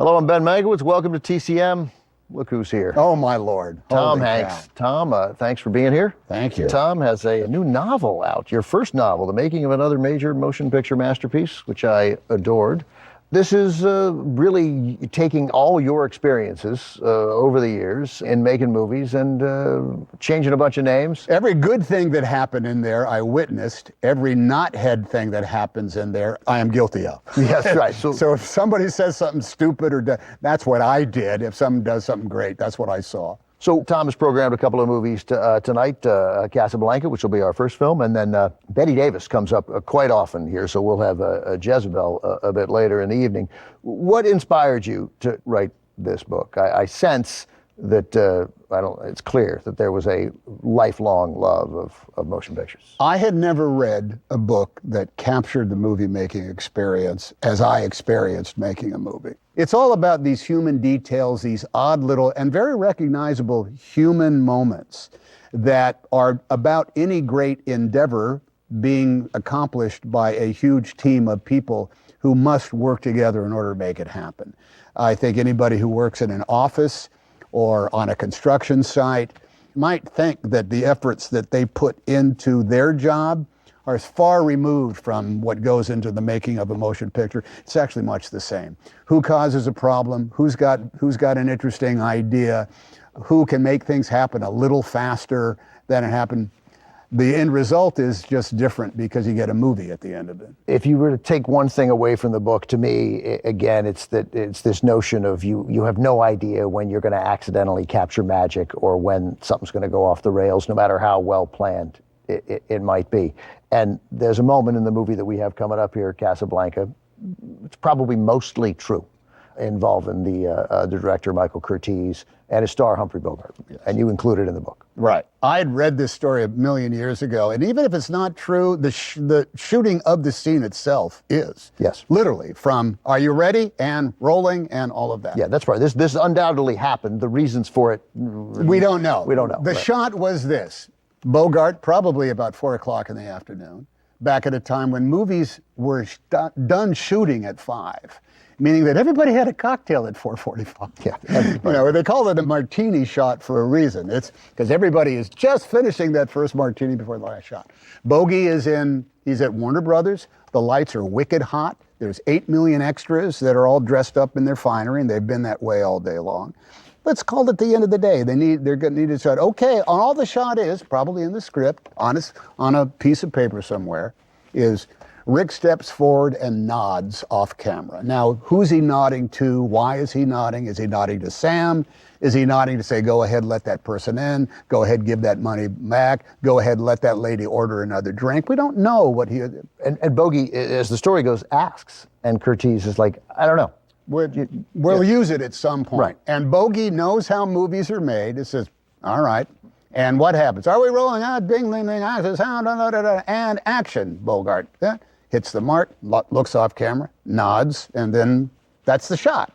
Hello, I'm Ben Mankiewicz. Welcome to TCM. Look who's here. Oh, my Lord. Tom Holy Hanks. cow. Tom, thanks for being here. Thank you. Tom has a new novel out, your first novel, The Making of Another Major Motion Picture Masterpiece, which I adored. This is really taking all your experiences over the years in making movies and changing a bunch of names. Every good thing that happened in there, I witnessed. Every knothead thing that happens in there, I am guilty of. Yes, right. So if somebody says something stupid that's what I did. If someone does something great, that's what I saw. So Tom has programmed a couple of movies tonight, Casablanca, which will be our first film, and then Bette Davis comes up quite often here, so we'll have a Jezebel a bit later in the evening. What inspired you to write this book? I sense that, it's clear that there was a lifelong love of motion pictures. I had never read a book that captured the movie-making experience as I experienced making a movie. It's all about these human details, these odd little and very recognizable human moments that are about any great endeavor being accomplished by a huge team of people who must work together in order to make it happen. I think anybody who works in an office or on a construction site might think that the efforts that they put into their job are far removed from what goes into the making of a motion picture. It's actually much the same. Who causes a problem? Who's got an interesting idea? Who can make things happen a little faster than it happened? The end result is just different because you get a movie at the end of it. If you were to take one thing away from the book, to me, again, it's this notion of you have no idea when you're going to accidentally capture magic or when something's going to go off the rails, no matter how well planned it might be. And there's a moment in the movie that we have coming up here, Casablanca, it's probably mostly true, involving the director, Michael Curtiz, and his star, Humphrey Bogart. Yes. And you include it in the book. Right. I had read this story a million years ago, and even if it's not true, the shooting of the scene itself is. Yes. Literally, from are you ready, and rolling, and all of that. Yeah, that's right. This undoubtedly happened. The reasons for it, we don't know. We don't know. The shot was this. Bogart, probably about 4 o'clock in the afternoon, back at a time when movies were done shooting at 5. Meaning that everybody had a cocktail at 4:45. Yeah, you know, they call it a martini shot for a reason. It's because everybody is just finishing that first martini before the last shot. Bogey he's at Warner Brothers. The lights are wicked hot. There's 8 million extras that are all dressed up in their finery, and they've been that way all day long. Let's call it the end of the day. They're going to need a shot. Okay, all the shot is, probably in the script, on a piece of paper somewhere, is Rick steps forward and nods off camera. Now, who's he nodding to? Why is he nodding? Is he nodding to Sam? Is he nodding to say, go ahead, let that person in. Go ahead, give that money back. Go ahead, let that lady order another drink. We don't know what he... And Bogey, as the story goes, asks. And Curtiz is like, I don't know. We'll use it at some point. Right. And Bogey knows how movies are made. It says, all right. And what happens? Are we rolling out? Ding, ding, ding, sound, and action, Bogart. Yeah. Hits the mark, looks off camera, nods, and then that's the shot.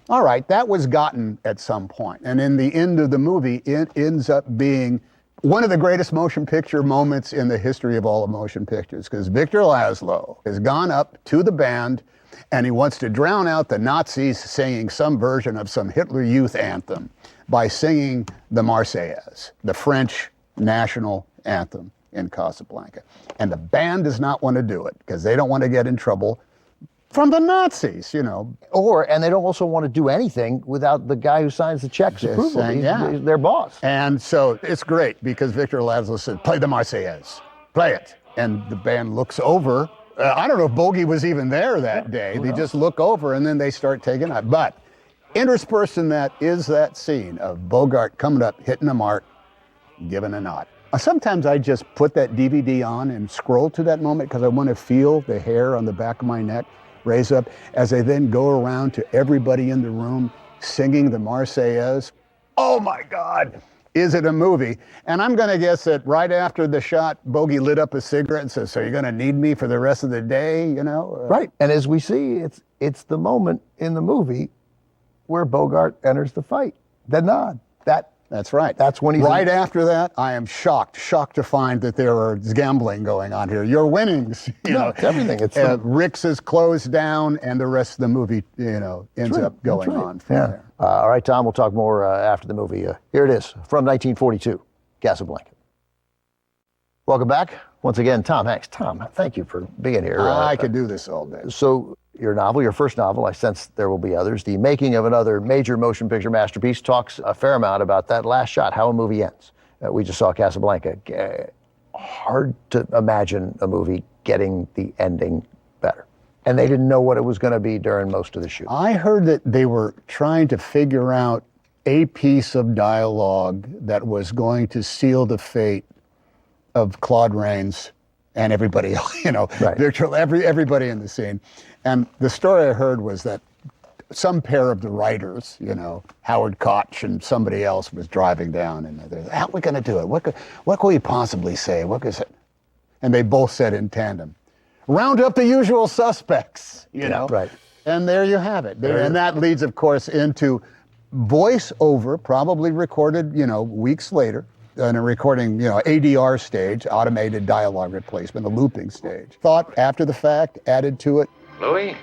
All right, that was gotten at some point. And in the end of the movie, it ends up being one of the greatest motion picture moments in the history of all of motion pictures, because Victor Laszlo has gone up to the band and he wants to drown out the Nazis singing some version of some Hitler Youth anthem by singing the Marseillaise, the French national anthem in Casablanca. And the band does not want to do it because they don't want to get in trouble from the Nazis, you know. And they don't also want to do anything without the guy who signs the checks approval. He's their boss. And so it's great because Victor Laszlo said, play the Marseillaise, play it. And the band looks over. I don't know if Bogey was even there that day. They just look over and then they start taking it. But interspersed in that is that scene of Bogart coming up, hitting the mark, giving a nod. Sometimes I just put that DVD on and scroll to that moment because I want to feel the hair on the back of my neck raise up as I then go around to everybody in the room singing the Marseillaise. Oh my God, is it a movie? And I'm going to guess that right after the shot, Bogey lit up a cigarette and says, so you're going to need me for the rest of the day, you know? Right, and as we see, it's the moment in the movie where Bogart enters the fight, the nod. That That's right. That's when he's right after that. I am shocked to find that there is gambling going on here. Your winnings, it's everything. It's Rick's is closed down, and the rest of the movie, ends up going on from there. All right, Tom. We'll talk more after the movie. Here it is from 1942, Casablanca. Welcome back once again, Tom Hanks. Tom, thank you for being here. I could do this all day. So your novel, your first novel, I sense there will be others. The making of another major motion picture masterpiece talks a fair amount about that last shot, how a movie ends. We just saw Casablanca. Hard to imagine a movie getting the ending better. And they didn't know what it was going to be during most of the shoot. I heard that they were trying to figure out a piece of dialogue that was going to seal the fate of Claude Rains and everybody, virtually everybody in the scene. And the story I heard was that some pair of the writers, Howard Koch and somebody else, was driving down, and they're, how are we going to do it? What could we possibly say? What is it? And they both said in tandem, round up the usual suspects, Right. And there you have it. And that leads, of course, into voiceover, probably recorded, weeks later, in a recording, ADR stage, automated dialogue replacement, a looping stage. Thought after the fact, added to it. Louis,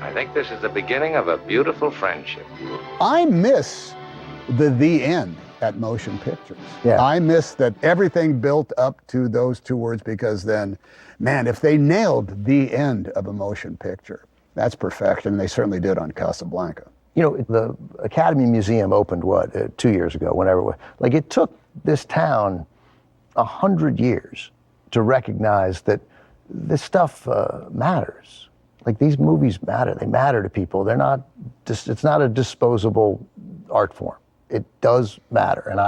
I think this is the beginning of a beautiful friendship. I miss the end at motion pictures. Yeah. I miss that everything built up to those two words, because then, man, if they nailed the end of a motion picture, that's perfection. They certainly did on Casablanca. The Academy Museum opened, 2 year ago, whenever. Like, it took this town 100 years to recognize that this stuff matters. Like, these movies matter. They matter to people. They're not just, it's not a disposable art form. It does matter. And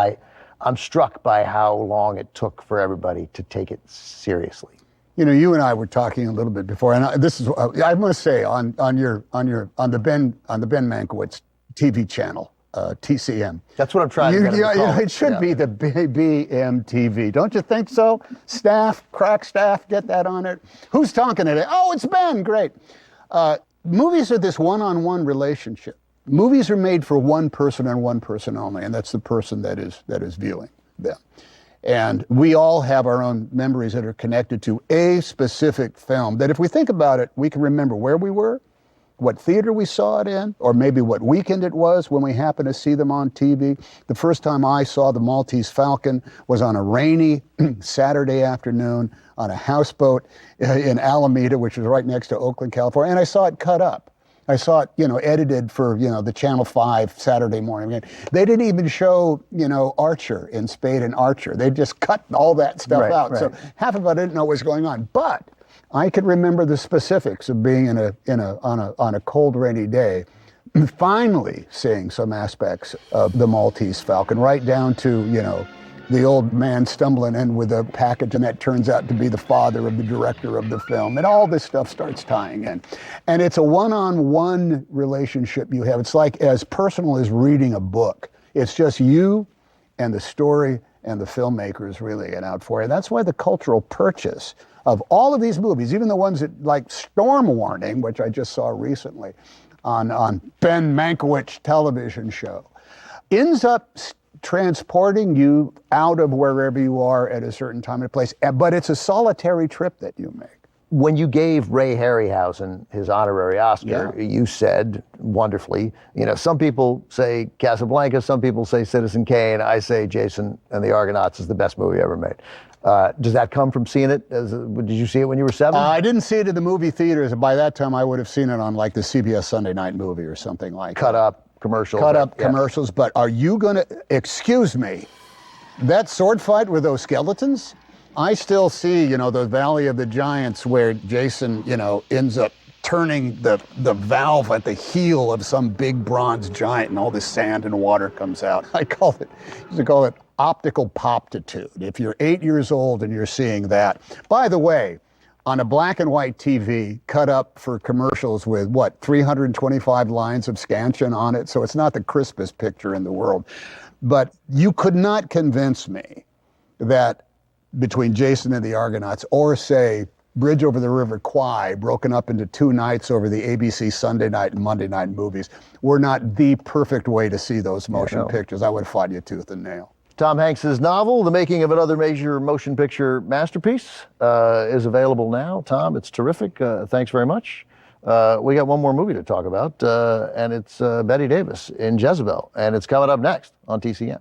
I'm struck by how long it took for everybody to take it seriously. You and I were talking a little bit before, and this is, I must say, on the Ben Mankiewicz TV channel, TCM. That's what I'm trying to get it should be the BMTV. Don't you think so? Crack staff, get that on it. Who's talking today? Oh, it's Ben. Great. Movies are this one-on-one relationship. Movies are made for one person and one person only, and that's the person that is viewing them. And we all have our own memories that are connected to a specific film that, if we think about it, we can remember where we were, what theater we saw it in, or maybe what weekend it was when we happened to see them on TV. The first time I saw The Maltese Falcon was on a rainy Saturday afternoon on a houseboat in Alameda, which is right next to Oakland, California, and I saw it cut up. I saw it, edited for, the Channel 5 Saturday morning. They didn't even show, Archer in Spade and Archer. They just cut all that stuff out. Right. So half of it I didn't know what was going on. But I could remember the specifics of being on a cold, rainy day, finally seeing some aspects of The Maltese Falcon, right down to, the old man stumbling in with a package, and that turns out to be the father of the director of the film. And all this stuff starts tying in. And it's a one-on-one relationship you have. It's like as personal as reading a book. It's just you and the story and the filmmakers really out for you. That's why the cultural purchase of all of these movies, even the ones that, like Storm Warning, which I just saw recently on Ben Mankiewicz television show, ends up transporting you out of wherever you are at a certain time and place, but it's a solitary trip that you make. When you gave Ray Harryhausen his honorary Oscar, you said wonderfully, some people say Casablanca, some people say Citizen Kane, I say Jason and the Argonauts is the best movie ever made. Does that come from seeing it? Did you see it when you were 7? I didn't see it in the movie theaters. By that time, I would have seen it on like the CBS Sunday Night Movie or something like Cut that. up commercials. Commercials, but are you going to, excuse me, that sword fight with those skeletons? I still see, the Valley of the Giants where Jason, ends up turning the valve at the heel of some big bronze giant and all this sand and water comes out. I used to call it optical poptitude. If you're 8 years old and you're seeing that. By the way, on a black and white TV, cut up for commercials with 325 lines of scansion on it. So it's not the crispest picture in the world. But you could not convince me that between Jason and the Argonauts, or say Bridge over the River Kwai, broken up into 2 nights over the ABC Sunday night and Monday night movies, were not the perfect way to see those motion pictures. I would fight you tooth and nail. Tom Hanks's novel, The Making of Another Major Motion Picture Masterpiece, is available now. Tom, it's terrific. Thanks very much. We got one more movie to talk about, and it's Bette Davis in Jezebel, and it's coming up next on TCM.